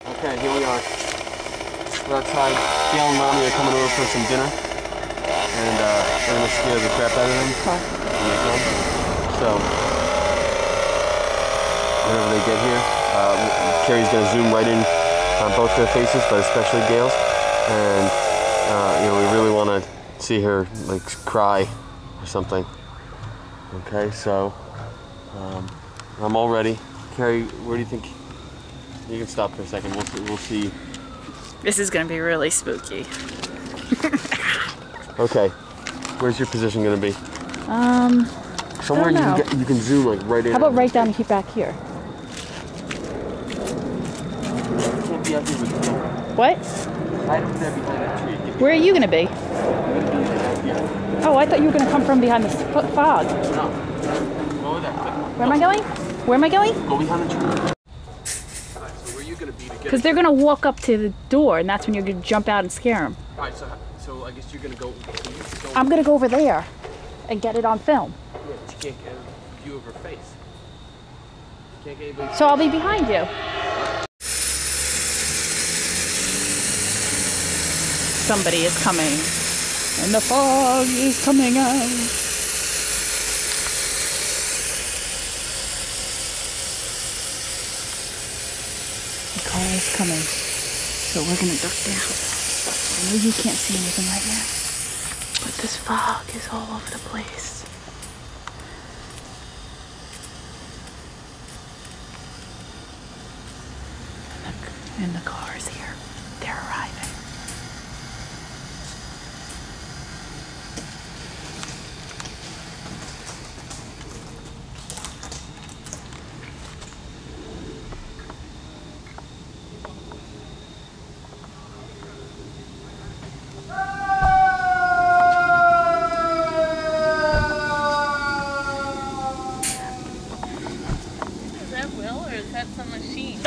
Okay, here we are. We're outside. Gail and Mommy are coming over for some dinner. And we're going to scare the crap out of them when they come. So, whenever they get here, Carrie's going to zoom right in on both their faces, but especially Gail's. And, we really want to see her, like, cry or something. Okay, so, I'm all ready. Carrie, where do you think? You can stop for a second. We'll see. This is gonna be really spooky. Okay, where's your position gonna be? Somewhere you can zoom like right in. How about right down back here? Can't be out here with you. What? Right over there behind that tree. Where are you gonna be? I'm gonna be out here. Oh, I thought you were gonna come from behind the fog. No. Go over there. Where am I going? Where am I going? Go behind the tree. Because they're gonna walk up to the door, and that's when you're gonna jump out and scare them. All right, so I guess you're gonna go. I'm gonna go over there and get it on film. Yeah, but you can't get a view of her face. You can't get anybody. So I'll be behind you. Somebody is coming, and the fog is coming out. The car is coming, so we're gonna duck down. I know you can't see anything right now, but this fog is all over the place. And the car's here. They're arriving. Or is that some machine?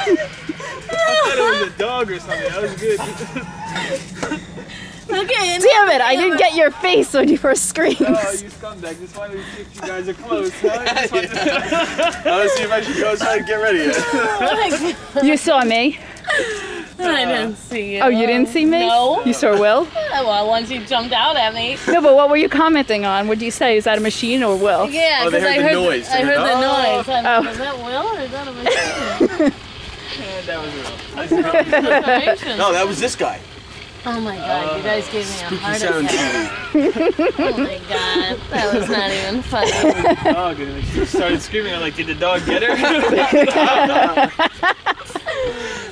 I thought it was a dog or something. That was good. Look at Damn it! I didn't get your face when you first screamed. Oh, you scumbag. Just wanted to see if you guys are close, huh? I want to see if I should go outside and get ready. You saw me. I didn't see you. Oh, you didn't see me? No. You saw Will? Well, once you jumped out at me. No, but what were you commenting on? What did you say? Is that a machine or Will? Yeah, Oh, they because heard the noise. I heard the noise. Oh. Is that Will or is that a machine? That was real. No, that was this guy. Oh my god, you guys gave me a Spooky heart Sound attack. TV. Oh my god, that was not even funny. Dog, and she started screaming. I'm like, did the dog get her? That was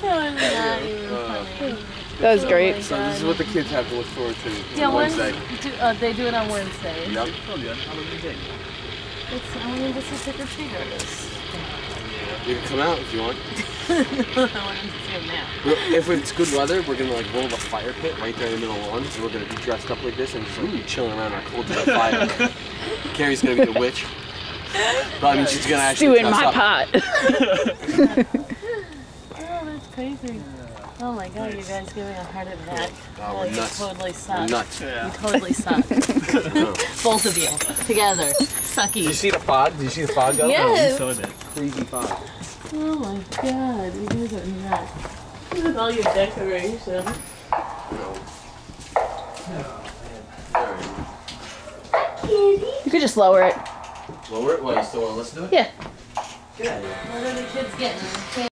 not even funny. That was great. Oh my So this is God. what the kids have to look forward to Yeah, on Wednesday. they do it on Wednesday. Yep. This is trick or treaters. You can come out if you want. I want them to see them now. If it's good weather, we're gonna like roll the fire pit right there in the middle of the lawn. So we're gonna be dressed up like this and just like be chilling around our cold dead fire. Carrie's gonna be the witch. But I mean, she's gonna actually Stew in my dress up. pot. Oh, that's crazy. Oh my god, you guys giving a heart attack. Oh, we're you nuts. totally We're suck. nuts. You totally suck. No. Both of you, together. Did you Sucky. see the fog? Did you see the fog go? Yes. saw that. Crazy fog. Oh my god, you guys are nuts. Look at all your decorations. You could just lower it. Lower it? Wait, you still wanna listen to it? Yeah. Get out of here. What are the kids getting?